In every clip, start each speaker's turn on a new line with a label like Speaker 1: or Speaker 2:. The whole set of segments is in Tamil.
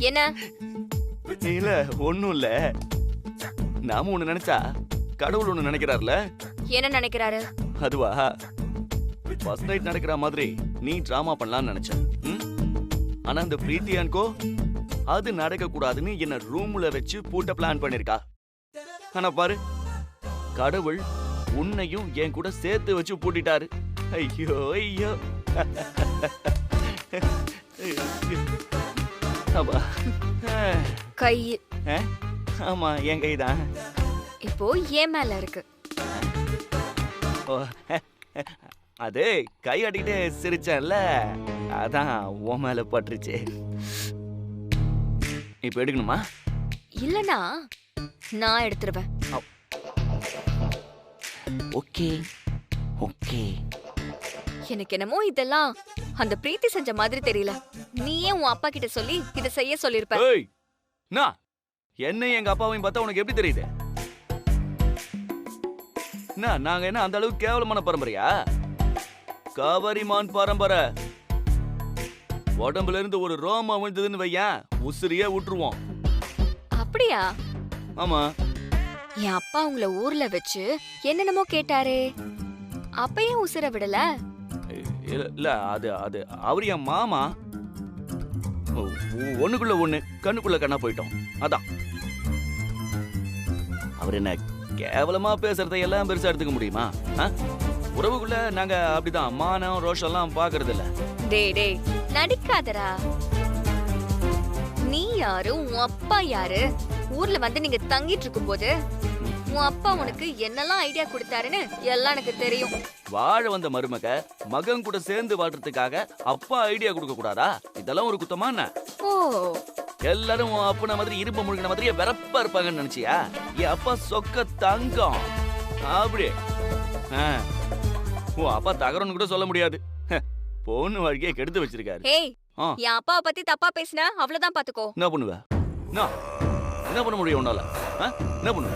Speaker 1: என்ன?
Speaker 2: இல்ல ஒண்ணும் இல்ல. நாம ஒண்ணு நினைச்சா கடவுள் ஒண்ணு நினைக்கிறார்ல.
Speaker 1: என்ன நினைக்கிறாரு?
Speaker 2: அதுவா, ஃபர்ஸ்ட் நைட் நடக்கிற மாதிரி நீ டிராமா பண்ணலாம்னு நினைச்ச. ஆனா அந்த பிரீத்தியான்கோ அது நடக்க கூடாதுன்னு என்ன ரூம்ல வச்சு பூட்ட பிளான் பண்ணிருக்கா. ஆனா பாரு, கடவுள் உன்னையும் என் கூட சேர்த்து வச்சு பூட்டிட்டாரு. ஐயோ ஐயோ.
Speaker 1: கை.
Speaker 2: ஆமா, என் கைதான்.
Speaker 1: இப்போ ஏன் மேல இருக்கு.
Speaker 2: அது கை அடிக்கிட்டே சிரிச்சேன்ல, அதான் உன் மேல பட்டுருச்சு. இப்ப எடுக்கணுமா?
Speaker 1: இல்லனா நான் எடுத்துருவேன்.
Speaker 2: Okay okay.
Speaker 1: எனக்கு என்னமோ இதெல்லாம் அந்த பிரீத்தி செஞ்ச மாதிரி தெரியல. நீயே உன் அப்பா கிட்ட சொல்லி இத செய்ய சொல்லிருப்ப.
Speaker 2: ஏய், நான் என்ன எங்க அப்பாவையும் பார்த்தா உனக்கு எப்படி தெரியுது? நாங்க என்ன அந்த அளவுக்கு கேவலமான பரம்பரையா? காவரிமான் பரம்பரை. உடம்புல இருந்து ஒரு ரோமம் விழுந்ததுன்னு வையன், உசிரியே விட்டுருவோம்.
Speaker 1: அப்படியா?
Speaker 2: ஆமா.
Speaker 1: என் அப்பா உங்களை ஊர்ல வச்சு என்னென்னமோ கேட்டாரே, அப்பயும் உசிர விடல?
Speaker 2: இல்ல, அது அது அவர் என் மாமா. ஒண்ணுக்குள்ள ஒண்ணு, கண்ணுக்குள்ள கண்ணா போயிட்டோம். அதான் அவர் என்ன கேவலமா பேசுறதை எல்லாம் பெருசா எடுத்துக்க முடியுமா? உறவுக்குள்ள நாங்க அப்படிதான் மானம் ரோஷம் எல்லாம் பாக்குறது இல்ல.
Speaker 1: டேய் நடிக்காதடா. நீ யாரு, உன் அப்பா யாரு? ஊர்ல வந்து நீங்க தங்கிட்டு இருக்கும் போது உன் அப்பா உனக்கு என்னெல்லாம் ஐடியா கொடுத்தாருன்னு எல்லாம் எனக்கு தெரியும்.
Speaker 2: வாழ வந்த மருமக மகன் கூட சேர்ந்து வாழ்றதுக்காக அப்பா ஐடியா கொடுக்க கூடாதா? இதெல்லாம் ஒரு குத்தமா என்ன?
Speaker 1: ஓ,
Speaker 2: எல்லாரும் உன் அப்பன மாதிரி இரும்பு முழுகின மாதிரியே வெறப்பா இருப்பாங்கன்னு நினைச்சியா? என் அப்பா சொக்க தங்கம். அப்படி உன் அப்பா தகரம்னு கூட சொல்ல முடியாது. பொண்ணு வாழ்க்கையை கெடுத்து வச்சிருக்காரு.
Speaker 1: ஏய், என் அப்பாவை பத்தி தப்பா பேசினா அவ்வளவுதான் பாத்துக்கோ.
Speaker 2: என்ன பண்ணுவ? என்ன பண்ண முடியும் உன்னால? என்ன பண்ணுவ?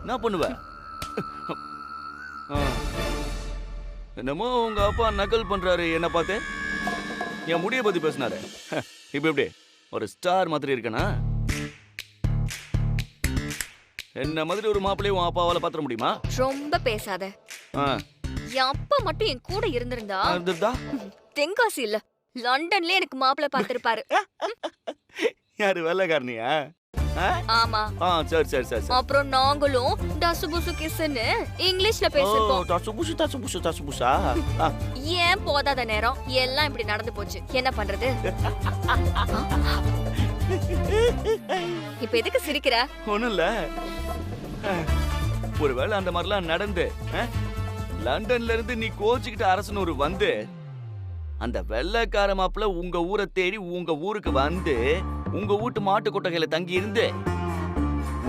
Speaker 2: என்ன பண்ணுவ? என்னமோ உங்க அப்பா நக்கல் பண்றாரு என்ன பார்த்து. என் முடிய பத்தி பேசினாரு. இப்ப எப்படி ஒரு ஸ்டார் மாதிரி இருக்கனா? என்ன மாதிரி ஒரு மாப்பிள்ளைய உன் அப்பாவால பாத்திர முடியுமா?
Speaker 1: ரொம்ப பேசாத. என் அப்பா மட்டும் என் கூட இருந்திருந்தா தென்காசி இல்ல லண்டன்ல எனக்கு மாப்பிள்ளை பார்த்திருப்பாரு.
Speaker 2: யாரு, வெள்ளைக்காரனியா?
Speaker 1: ஆமா.
Speaker 2: சரி சரி சரி.
Speaker 1: அப்புறம் நாங்களும் டசுபுசு கிஸ்ன்னு இங்கிலீஷ்ல பேசிருப்போம்.
Speaker 2: டசுபுசு டசுபுசு டசுபுசா?
Speaker 1: ஏன் போதாத நேரம் எல்லாம் இப்படி நடந்து போச்சு. என்ன பண்றது? இப்ப எதுக்கு சிரிக்கிற?
Speaker 2: ஒண்ணும் இல்ல. ஒருவேளை அந்த மாதிரிலாம் நடந்து லண்டன்ல இருந்து நீ கோச்சுக்கிட்ட அரசனூர் வந்து அந்த வெள்ளைக்கார மாப்பிள்ள உங்க ஊரை தேடி உங்க ஊருக்கு வந்து உங்க வீட்டு மாட்டு கொட்டகையில தங்கி இருந்து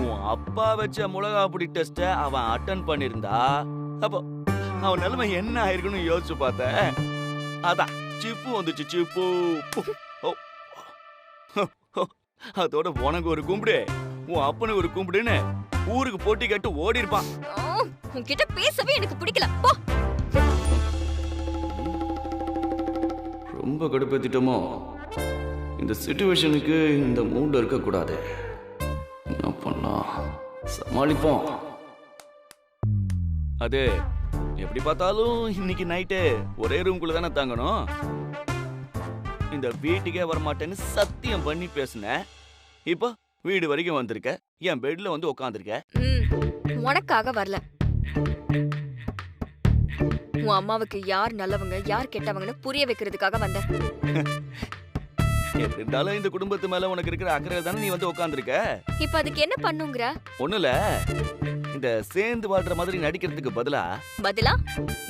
Speaker 2: உன் அப்பா வச்ச மிளகா பொடி டெஸ்ட அவன் அட்டன் பண்ணிருந்தா அப்போ அவன் நிலைமை என்ன ஆயிருக்குன்னு யோசிச்சு பார்த்த. அதான் சிப்பு வந்துச்சு. சிப்பு. அதோட உனக்கு ஒரு கும்பிடு, உன் அப்பனுக்கு ஒரு கும்பிடுன்னு ஊருக்கு போட்டி கட்டு ஓடி இருப்பான்.
Speaker 1: உன்கிட்ட பேசவே எனக்கு பிடிக்கல. போ.
Speaker 2: ரொம்ப கடுப்பேத்திட்டோமோ? இந்த சிச்சுவேஷனுக்கு இந்த மூட்ல இருக்க கூடாது. என்ன பண்ணலாம்? சமாளிப்போம். அது எப்படி பார்த்தாலும் இன்னைக்கு நைட்டு ஒரே ரூம்குள்ள தானே தங்கணும். இந்த வீட்டுக்கே வரமாட்டேன்னு சத்தியம் பண்ணி பேசுனேன். இப்போ வீடு வரைக்கும் வந்திருக்க, என் பெட்ல வந்து உட்காந்துருக்க.
Speaker 1: உனக்காக வரல. உன் அம்மாவுக்கு யார் நல்லவங்க யார் கெட்டவங்கன்னு புரிய வைக்கிறதுக்காக வந்த.
Speaker 2: இருந்தாலும் இந்த குடும்பத்து மேல உனக்கு இருக்கிற அக்கறை தானே நீ வந்து உட்காந்துருக்க.
Speaker 1: இப்ப அதுக்கு என்ன பண்ணுங்கற?
Speaker 2: ஒண்ணுல, இந்த சேர்ந்து வாழ்ற மாதிரி நடிக்கிறதுக்கு பதிலா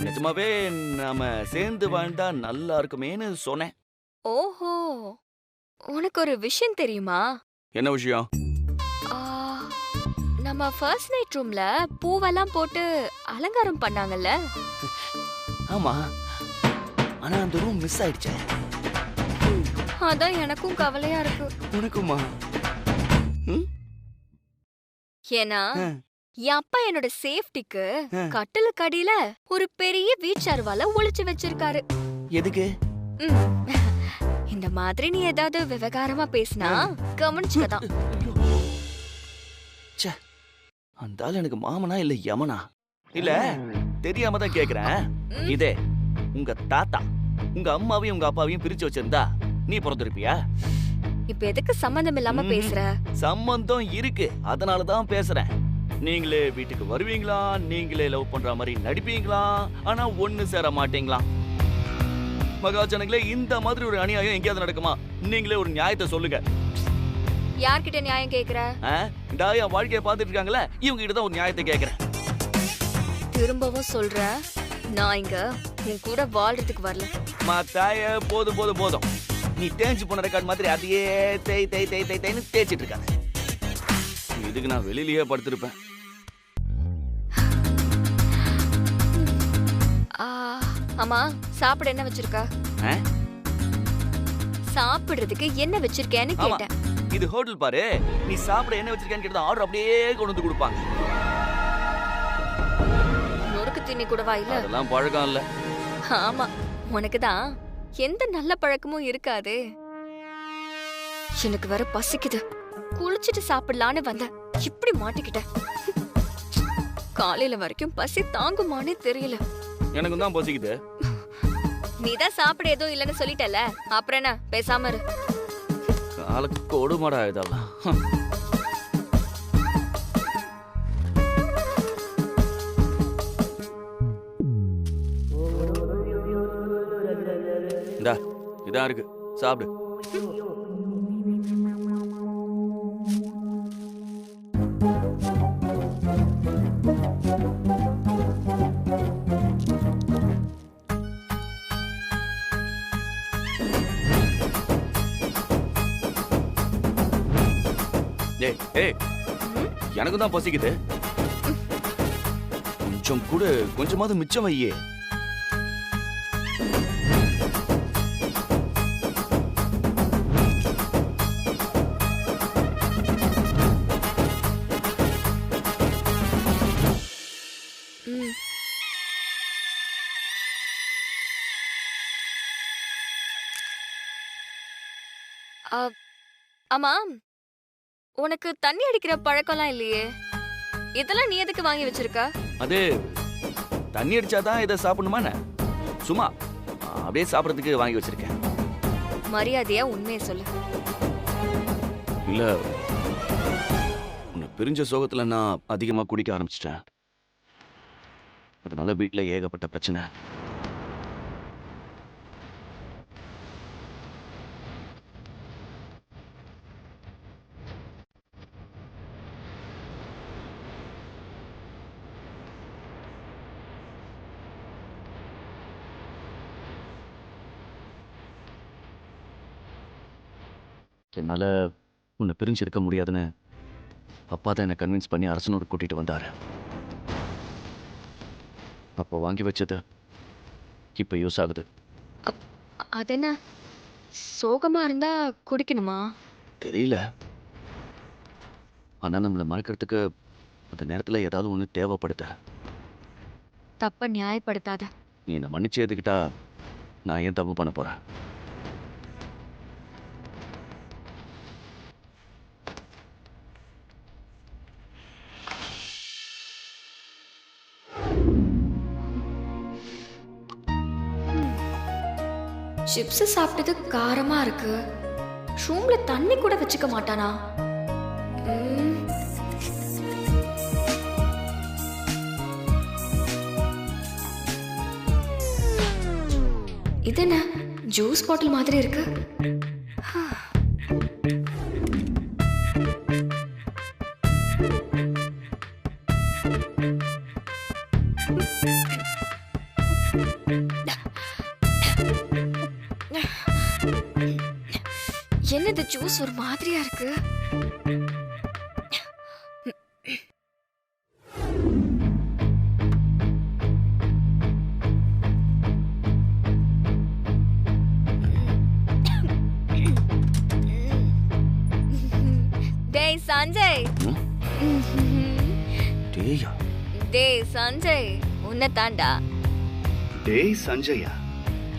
Speaker 2: நிஜமாவே நாம சேர்ந்து வாழ்ந்தா நல்லா இருக்குமேன்னு சொன்னேன்.
Speaker 1: ஓஹோ, உனக்கு ஒரு விஷயம் தெரியுமா?
Speaker 2: என்ன விஷயம்?
Speaker 1: நம்ம ஃபர்ஸ்ட் நைட் ரூம்ல பூவெல்லாம் போட்டு அலங்காரம் பண்ணாங்கல்ல?
Speaker 2: ஆமா, ஆனா அந்த ரூம் மிஸ் ஆயிடுச்சே.
Speaker 1: அதான் எனக்கும் கவலையா இருக்கு.
Speaker 2: உனக்குமா?
Speaker 1: ஏன்னா என் அப்பா என்னோட சேஃப்டிக்கு கட்டிலுக்கு அடியில ஒரு பெரிய வீச்சருவால ஒளிச்சு வச்சிருக்காரு.
Speaker 2: எதுக்கு?
Speaker 1: இந்த மாதிரி நீ ஏதாவது விவகாரமா பேசினா கவனிச்சுக்கதான்.
Speaker 2: அந்த ஆள் எனக்கு மாமனா இல்ல யமனா? இல்ல தெரியாம தான் கேக்குறேன். இதே உங்க தாத்தா உங்க அம்மாவையும் உங்க அப்பாவையும் பிரிச்சு வச்சிருந்தா நீ பிறந்திருப்பியா?
Speaker 1: இப்ப எதுக்கு சம்பந்தம் இல்லாம பேசுற?
Speaker 2: சம்பந்தம் இருக்கு, அதனாலதான் பேசுறேன். நீங்களே வீட்டுக்கு வருவீங்களா, நீங்களே லவ் பண்ற மாதிரி நடிப்பீங்களா, ஆனா ஒண்ணு சேர மாட்டீங்களா? மகாஜனங்களே, இந்த மாதிரி ஒரு அநியாயம் எங்கேயாவது நடக்குமா? நீங்களே ஒரு நியாயத்தை சொல்லுங்க.
Speaker 1: யார்கிட்ட நியாயம் கேக்குற?
Speaker 2: இந்த என் வாழ்க்கைய பாத்துட்டு இருக்காங்களே, இவங்க கிட்ட தான் ஒரு நியாயத்தை கேக்குறேன்.
Speaker 1: திரும்பவும் சொல்ற, நான் இங்க உன் கூட வாழ்றதுக்கு வரல.
Speaker 2: மாத்தாய, போதும் போதும் போதும். நீ தேஞ்சு போன ரெக்கார்ட் மாதிரி அதையே தேய் தேய் தேய் தேய் தேய்னு தேய்ச்சிட்டு இருக்காங்க. இதுக்கு நான் வெளியிலேயே படுத்திருப்பேன்.
Speaker 1: ஆமா, சாப்பிட என்ன வச்சிருக்க? சாப்பிடுறதுக்கு என்ன வச்சிருக்கேன்னு கேட்டேன்.
Speaker 2: இது ஹோட்டல் பாரு, நீ சாப்பிட என்ன வச்சிருக்கேன்னு கேட்டா ஆர்டர் அப்படியே கொண்டு வந்து கொடுப்பாங்க.
Speaker 1: நொறுக்கு தீனி கூடவா இல்ல?
Speaker 2: அதெல்லாம் பழக்கம் இல்ல.
Speaker 1: ஆமா, உனக்குதான் எந்த நல்ல பழக்கமும் இருக்காது. எனக்கு வேற பசிக்குது, குளிச்சிட்டு சாப்பிடலான்னு வந்த, இப்படி மாட்டிக்கிட்ட. காலையில வரைக்கும் பசி தாங்குமானே தெரியல.
Speaker 2: எனக்கு தான் பசிக்குது.
Speaker 1: நீதான் சாப்பிட எதுவும் இல்லன்னு சொல்லிட்டல, அப்புறம் என்ன பேசாம இரு.
Speaker 2: காலுக்கு கொடுமாடா இதெல்லாம். இந்தா இதான் இருக்கு, சாப்பிடு. எனக்கு தான் பசிக்குது. கொஞ்சம் கூட கொஞ்சமாவது மிச்சம் வையே.
Speaker 1: ஆமா, உனக்கு தண்ணி அடிக்கிற பழக்கம்லாம் இல்லையே, இதெல்லாம் நீ எதுக்கு வாங்கி வச்சிருக்க?
Speaker 2: அது தண்ணி அடிச்சாதான் இதை சாப்பிடணுமா? சும்மா அப்படியே சாப்பிடறதுக்கு வாங்கி வச்சிருக்கேன்.
Speaker 1: மரியாதையா உண்மையை சொல்லு.
Speaker 2: இல்ல, உன்னை பிரிஞ்ச சோகத்துல நான் அதிகமா குடிக்க ஆரம்பிச்சிட்டேன். அதனால வீட்டுல ஏகப்பட்ட பிரச்சனை. என்னால உன்னை பிரிஞ்சு இருக்க முடியாதுன்னு அப்பா தான் என்னை கன்வின்ஸ் பண்ணி அரசனோடு கூட்டிட்டு வந்தாரு. அப்போ வாங்கி வச்சது இப்ப யூஸ் ஆகுது.
Speaker 1: அது என்ன, சோகமா இருந்தா குடிக்கணுமா?
Speaker 2: தெரியல, ஆனா நம்மளை மறக்கிறதுக்கு அந்த நேரத்துல ஏதாவது ஒண்ணு தேவைப்படுது.
Speaker 1: தப்ப நியாயப்படுத்தாத.
Speaker 2: நீ என்னை மன்னிச்சு ஏத்துக்கிட்டா நான் ஏன் தப்பு பண்ண போறேன்?
Speaker 1: சிப்ஸ் சாப்பிட்டது காரமா இருக்கு. ரூம்ல தண்ணி கூட வச்சுக்க மாட்டானா? இது என்ன, ஜூஸ் பாட்டில் மாதிரி இருக்கு. என்னது, ஜூஸ் ஒரு மாதிரியா இருக்கு. டேய் சஞ்சய்,
Speaker 2: டேய் டேயா?
Speaker 1: டேய் சஞ்சய், உன்னை தாண்டா.
Speaker 2: டேய் சஞ்சயா,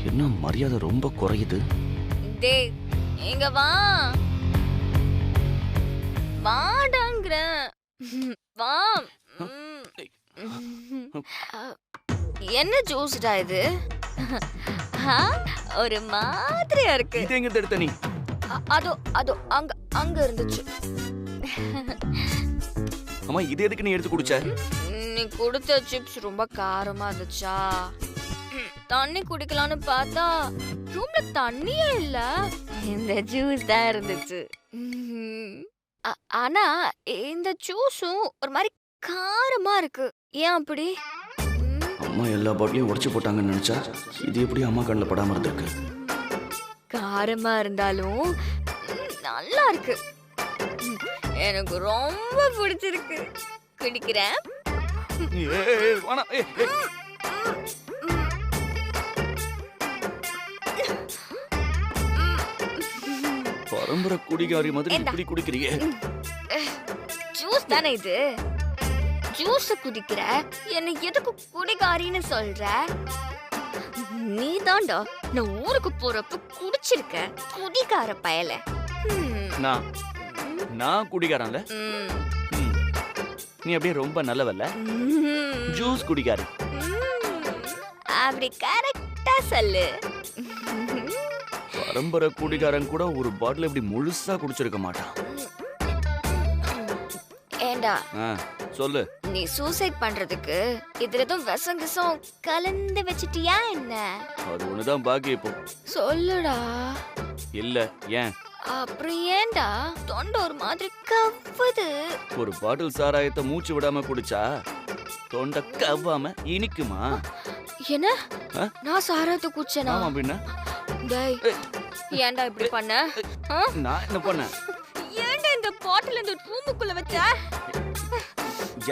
Speaker 2: என்ன மரியாதை ரொம்ப குறையுது.
Speaker 1: டேய் இங்க வா, வாடாங்கற. வா. என்ன ஜூஸ்டா இது? ஒரு மாதிரியா இருக்கு.
Speaker 2: இது எங்க எடுத்த நீ?
Speaker 1: அதோ அதோ அங்க அங்க இருந்துச்சு.
Speaker 2: அம்மா, இது எதுக்கு நீ எடுத்து குடிச்ச?
Speaker 1: நீ கொடுத்த சிப்ஸ் ரொம்ப காரமா இருந்துச்சா, தண்ணி குடிக்கலாம்னு பார்த்தா ரூம்ல தண்ணியே இல்ல, இந்த ஜூஸ் தான் இருந்துச்சு. ஆனா இந்த ஜூஸும் ஒரு மாதிரி காரமா இருக்கு. ஏன் அப்படி?
Speaker 2: அம்மா எல்லா பாட்டிலையும் உடைச்சு போட்டாங்கன்னு நினைச்சா இது எப்படி அம்மா கண்ணில் படாம இருந்திருக்கு?
Speaker 1: காரமா இருந்தாலும் நல்லா இருக்கு. எனக்கு ரொம்ப பிடிச்சிருக்கு. குடிக்கிறேன்.
Speaker 2: பரம்பரை குடிகாரி மாதிரி இப்படி குடிக்கிறீங்க.
Speaker 1: ஜூஸ் தானே இது, ஜூஸ் குடிக்கிற என்ன எதுக்கு குடிகாரின்னு சொல்ற? நீ தாண்டா நான் ஊருக்கு போறப்ப குடிச்சிருக்க குடிகார பயல.
Speaker 2: நான் குடிகாரன்ல? நீ அப்படியே ரொம்ப நல்லவல்ல. ஜூஸ் குடிகாரி.
Speaker 1: அப்படி கரெக்டா சொல்லு.
Speaker 2: பரம்பரை குடிகாரன் கூட ஒரு பாட்டில் இப்படி முழுசா குடிச்சிருக்க மாட்டான்.
Speaker 1: ஏண்டா
Speaker 2: சொல்லு,
Speaker 1: நீ சூசைட் பண்றதுக்கு இதுல எதுவும் விஷம் கலந்து வச்சிட்டியா என்ன?
Speaker 2: அது ஒண்ணுதான் பாக்கி இப்போ.
Speaker 1: சொல்லுடா.
Speaker 2: இல்ல, ஏன்?
Speaker 1: அப்புறம் ஏண்டா தொண்டை ஒரு மாதிரி கவ்வுது?
Speaker 2: ஒரு பாட்டில் சாராயத்தை மூச்சு விடாம குடிச்சா தொண்டை கவ்வாம இனிக்குமா?
Speaker 1: என்ன? நான் சாராயத்தை குடிச்சேனா?
Speaker 2: ஆமா, பின்ன.
Speaker 1: டேய் ஏண்டா இப்படி பண்ண?
Speaker 2: நான் என்ன பண்ண?
Speaker 1: ஏண்டா இந்த பாட்டில் இந்த ரூமுக்குள்ள வச்ச?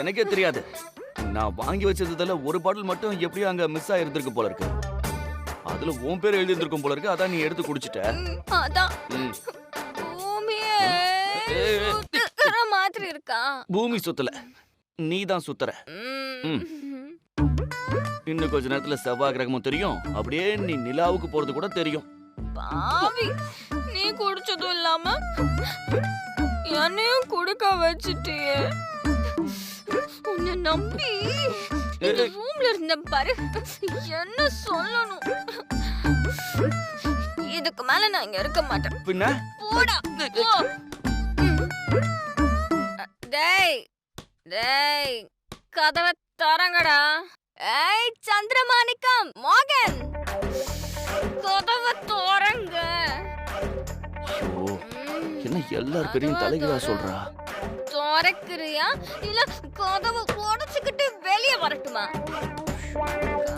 Speaker 2: எனக்கே தெரியாது. நான் வாங்கி வச்சதுல ஒரு பாட்டில் மட்டும் எப்படியும் அங்க மிஸ் ஆயிருந்திருக்கு போல இருக்கு. அதுல உன் பேர் எழுதி இருந்திருக்கும் போல இருக்கு. அதான் நீ எடுத்து குடிச்சிட்ட.
Speaker 1: அதான் பூமியே சுத்துற மாதிரி இருக்கா?
Speaker 2: பூமி சுத்தல, நீ தான் சுத்துற. இன்னும் கொஞ்ச நேரத்துல செவ்வாய் கிரகமும் தெரியும். அப்படியே நீ நிலாவுக்கு போறது கூட தெரியும்.
Speaker 1: பாவி, நீ குடிச்சதும் இல்லாம என்னையும் குடுக்க வச்சிட்டியே. உன்னை நம்பி இந்த ரூம்ல இருந்த பாரு, என்ன சொல்லணும்? இதுக்கு மேல நான் இங்க இருக்க மாட்டேன்.
Speaker 2: பின்ன
Speaker 1: போடா போ. டேய் டேய் கதவை தரங்கடா. ஏய் சந்திரமாணிக்கம், மோகன், கதவை தரங்க.
Speaker 2: என்ன எல்லார் பெரிய தலைகளா சொல்றா?
Speaker 1: தரக்குறியா இல்ல கதவை உடைச்சுக்கிட்டு வெளியே வரட்டுமா?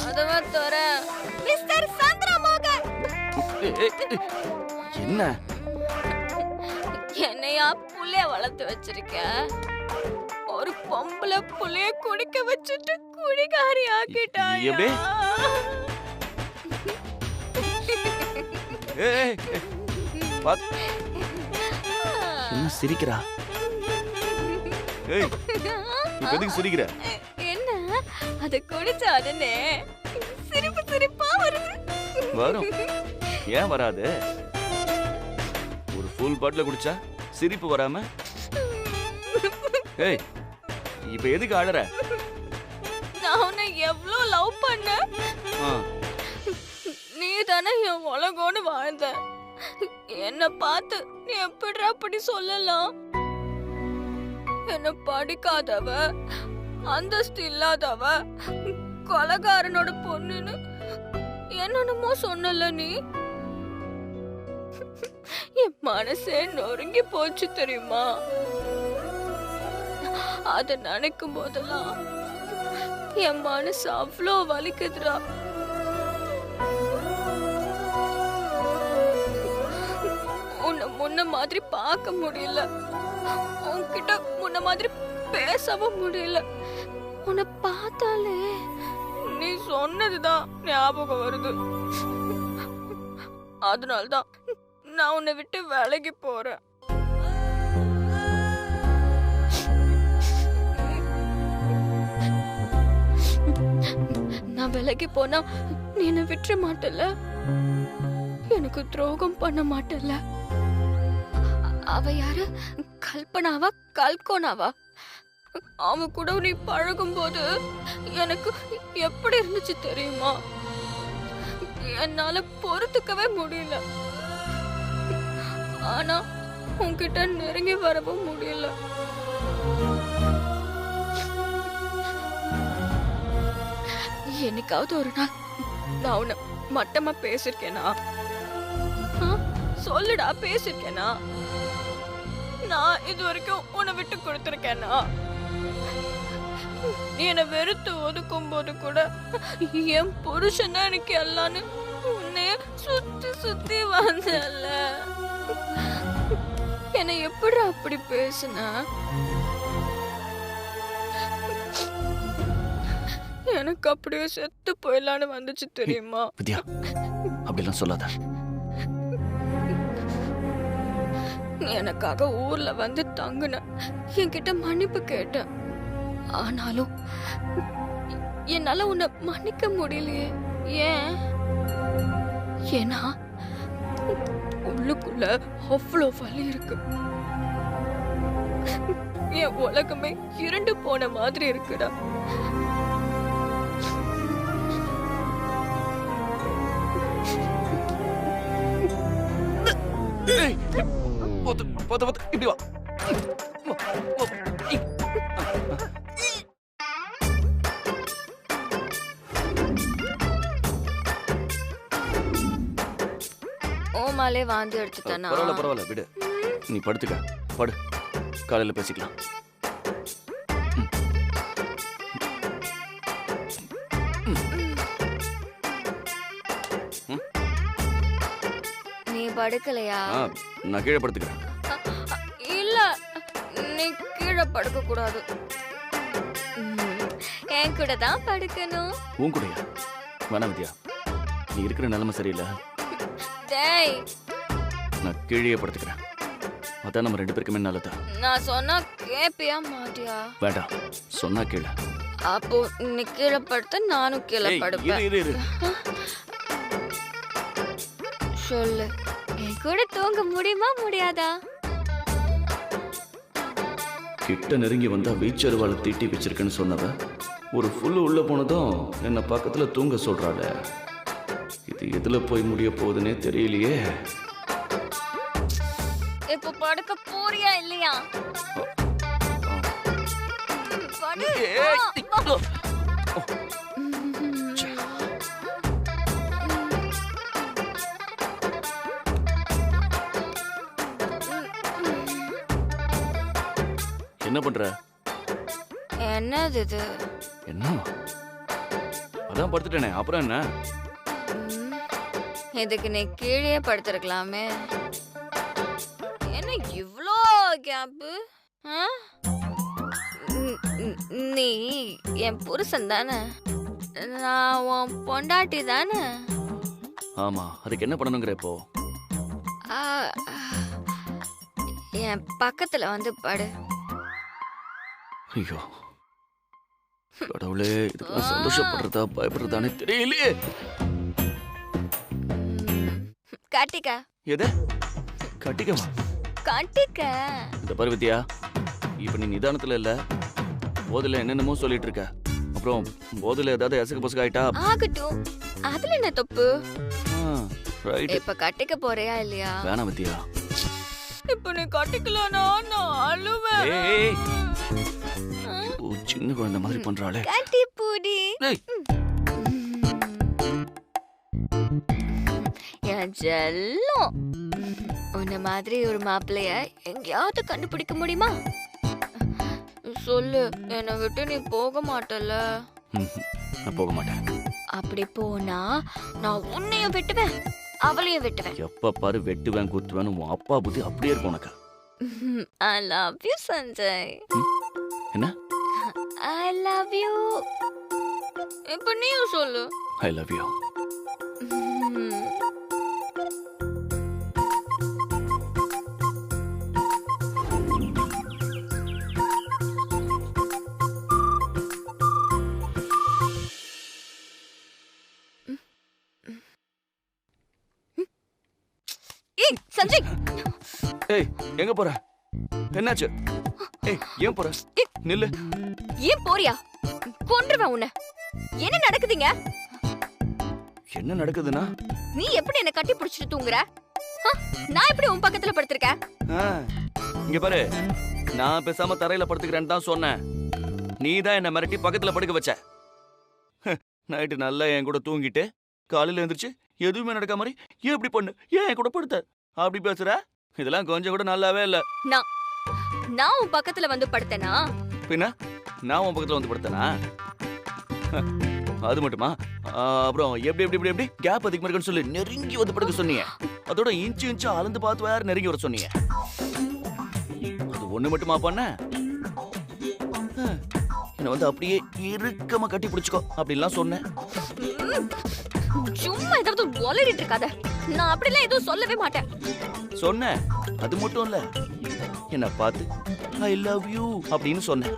Speaker 1: கதவை தர மிஸ்டர் சந்திரமோகன்.
Speaker 2: என்ன?
Speaker 1: என்னையா புள்ளைய வளர்த்து வச்சிருக்க? ஒரு பொம்பளை புள்ளைய குடிக்க வச்சுட்டு குடிகாரி ஆக்கிட்டாயா?
Speaker 2: என்ன சிரிக்கிறா? ஏய், எதுக்கு சிரிக்கிற?
Speaker 1: என்ன அத குடிச்ச உடனே சிரிப்பு சிரிப்பா வருது.
Speaker 2: வரும், ஏன் வராது? ஒரு ஃபுல் பாட்டில் குடிச்சா சிரிப்பு வராம? ஏய், இப்ப எதுக்கு அழற?
Speaker 1: நான் உன்னை எவ்வளவு லவ் பண்ண. நீ தானே என் உலகம்னு வாழ்ந்த. என்ன பார்த்து நீ எப்படிடா அப்படி சொல்லலாம்? என்ன படிக்காதவ, அந்தஸ்து இல்லாதவ, கொலைகாரனோட பொண்ணுன்னு என்னென்னமோ சொன்னல நீ. என் மனசே நொறுங்கி போச்சு தெரியுமா? அத நினைக்கும் போதெல்லாம் என் மனசு அவ்வளோ வலிக்குதுடா. உன்னை முன்ன மாதிரி பார்க்க முடியல, உன்கிட்ட முன்ன மாதிரி பேசவும் முடியல. உன்னை பார்த்தாலே நீ சொன்னதுதான் ஞாபகம் வருது. அதனால்தான் நான் உன்னை விட்டு விலகி போறேன். நான் விலகி போனா நீ என்ன விட்டுற மாட்டல, எனக்கு துரோகம் பண்ண மாட்டல. அவ யாரு? கல்பனாவா கல்கோனாவா? அவ கூட நீ பழகும் போது எனக்கு எப்படி இருந்துச்சு தெரியுமா? என்னால பொறுத்துக்கவே முடியல. ஆனா உன்கிட்ட நெருங்கி வரவும் முடியல. என்னைக்காவது ஒரு நாள் நான் உன்னை மட்டமா பேசிருக்கேனா? சொல்லுடா, பேசிருக்கேனா? நான் இது வரைக்கும் உன்னை விட்டு கொடுத்திருக்கேனா? நீ என்னை வெறுத்து ஒதுக்கும் போது கூட என் புருஷன் தான் எனக்கு எல்லான்னு உன்னைய சுத்தி சுத்தி வந்தல. என்னை எப்படி அப்படி பேசுன? எனக்கு அப்படியே செத்து போயிடலான்னு வந்துச்சு தெரியுமா?
Speaker 2: வித்யா, அப்படிலாம் சொல்லாத.
Speaker 1: எனக்காக ஊர்ல வந்து தங்குன, என்கிட்ட மன்னிப்பு கேட்ட. ஆனாலும் என்னால உன்னை மன்னிக்க முடியலையே. ஏன்? ஏன்னா உள்ளுக்குள்ள அவ்வளோ வலி இருக்கு. என் உலகமே இருண்டு போன மாதிரி இருக்குடா.
Speaker 2: இப்படி வா.
Speaker 1: ஓமாலே வாந்தி எடுத்துட்டானா?
Speaker 2: பரவாயில்ல விடு, நீ படுத்துக்க. படு, காலையில பேசிக்கலாம்.
Speaker 1: நீ படுக்கலையா?
Speaker 2: நான் கீழே படுத்துக்கிறேன்.
Speaker 1: இல்ல, நீ கீழே படுக்க கூடாது. என் கூட தான் படுக்கணும்.
Speaker 2: உன் கூடயா? வேணாம் வித்யா, நீ இருக்கிற நிலைமை சரியில்லை.
Speaker 1: டேய்,
Speaker 2: நான் கீழே படுத்துக்கிறேன். அதான் நம்ம 2 பேருக்குமே நல்லதா.
Speaker 1: நான் சொன்னா கேப்பியா மாட்டியா?
Speaker 2: வேண்டாம், சொன்னா கீழே.
Speaker 1: அப்போ நீ கீழே படுத்த நானும் கீழே படுப்பேன்.
Speaker 2: இரு.
Speaker 1: சொல்லு, என் கூட தூங்க முடியுமா முடியாதா?
Speaker 2: கிட்ட நெருங்கி வந்தா வீச்சருவாளை தீட்டி வச்சிருக்கேன்னு சொன்னவ ஒரு ஃபுல்லு உள்ள போனதும் என்ன பக்கத்துல தூங்க சொல்றாள. இது எதுல போய் முடிய போகுதுன்னே தெரியலையே.
Speaker 1: இப்ப படுக்க போறியா இல்லையா?
Speaker 2: என்ன பண்ற?
Speaker 1: என்னது இது?
Speaker 2: என்ன? அதான் படுத்துட்டேனே, அப்புறம் என்ன?
Speaker 1: இதுக்கு நீ கீழே படுத்திருக்கலாமே. என்ன இவ்ளோ கேப்பு? நீ என் புருஷன் தானே, நான் உன் பொண்டாட்டி தானே.
Speaker 2: ஆமா, அதுக்கு என்ன பண்ணணுங்கிற இப்போ?
Speaker 1: என் பக்கத்துல வந்து படு.
Speaker 2: ஐயோ கடவுளே, இதுக்கு சந்தோஷப்படுறதா பயப்படுறதானே தெரியலையே.
Speaker 1: காட்டிக்க.
Speaker 2: எது கட்டிக்கவா?
Speaker 1: காட்டிக்க.
Speaker 2: இந்த பாரு வித்யா, இப்ப நீ நிதானத்துல இல்ல, போதில என்னென்னமோ சொல்லிட்டு இருக்க. அப்புறம் போதில ஏதாவது எசக்கு பசக்கு ஆயிட்டா?
Speaker 1: ஆகட்டும், அதுல என்ன தப்பு?
Speaker 2: ரைட்.
Speaker 1: இப்ப கட்டிக்க போறியா இல்லையா?
Speaker 2: வேணாம் வித்யா.
Speaker 1: இப்ப நீ கட்டிக்கலனா நான் அழுவேன்.
Speaker 2: ஏய், சின்ன குழந்தை மாதிரி பண்றாளே.
Speaker 1: கட்டி பூடி. என் செல்லம், உன்ன மாதிரி ஒரு மாப்பிள்ளைய எங்கேயாவது கண்டுபிடிக்க முடியுமா? சொல்லு, என்னை விட்டு நீ போக மாட்டல?
Speaker 2: நான் போக மாட்டேன்.
Speaker 1: அப்படி போனா நான் உன்னையும் வெட்டுவேன், அவளையும் வெட்டுவேன்.
Speaker 2: எப்ப பாரு வெட்டுவேன் குத்துவேன், உன் அப்பா புத்தி அப்படியே இருக்கும் உனக்கு.
Speaker 1: I love you Sanjay.
Speaker 2: என்ன?
Speaker 1: I love you. இப்ப நீயும் சொல்லு.
Speaker 2: I love you.
Speaker 1: சஞ்சய்
Speaker 2: ஏய் எங்க போற? என்னாச்சு? ஏய் ஏன் போற? நில்லு.
Speaker 1: ஏன் போறியா? கொன்றுவேன் உன்னை. என்ன நடக்குதுங்க?
Speaker 2: என்ன நடக்குதுன்னா?
Speaker 1: நீ எப்படி என்ன கட்டி பிடிச்சிட்டு தூங்குற? நான் எப்படி உன் பக்கத்துல படுத்திருக்கேன்?
Speaker 2: இங்க பாரு, நான் பேசாம தரையில படுத்துக்கிறேன்னு தான் சொன்னேன். நீ தான் என்ன மிரட்டி பக்கத்துல படுக்க வச்ச. நைட்டு நல்லா என் கூட தூங்கிட்டு காலையில எழுந்திரிச்சு எதுவுமே நடக்க மாதிரி ஏன் இப்படி பண்ணு, ஏன் என் கூட படுத்த அப்படி பேசுற? இதெல்லாம் கொஞ்சம் கூட நல்லாவே இல்ல.
Speaker 1: நான் உன் பக்கத்துல வந்து படுத்தேனா?
Speaker 2: பின்ன நான் உன் பக்கத்துல வந்து படுத்தேனா? அது மட்டுமா? அப்புறம் எப்படி எப்படி எப்படி எப்படி கேப் அதிகமா இருக்குன்னு சொல்லி நெருங்கி வந்து படுக்க சொன்னீங்க. அதோட இன்ச்சு இன்ச்சு அளந்து பார்த்து வேற நெருங்கி வர சொன்னீங்க. அது ஒண்ணு மட்டுமா பண்ண? என்ன வந்து அப்படியே இறுக்கமா கட்டி பிடிச்சுக்கோ அப்படின்லாம் சொன்னேன்.
Speaker 1: சும்மா ஏதாவது ஒலரிட்டு இருக்காத. நான் அப்படிலாம் எதுவும் சொல்லவே மாட்டேன்.
Speaker 2: சொன்னேன். அது மட்டும் இல்ல, என்ன பார்த்து ஐ லவ் யூ அப்படின்னு சொன்னேன்.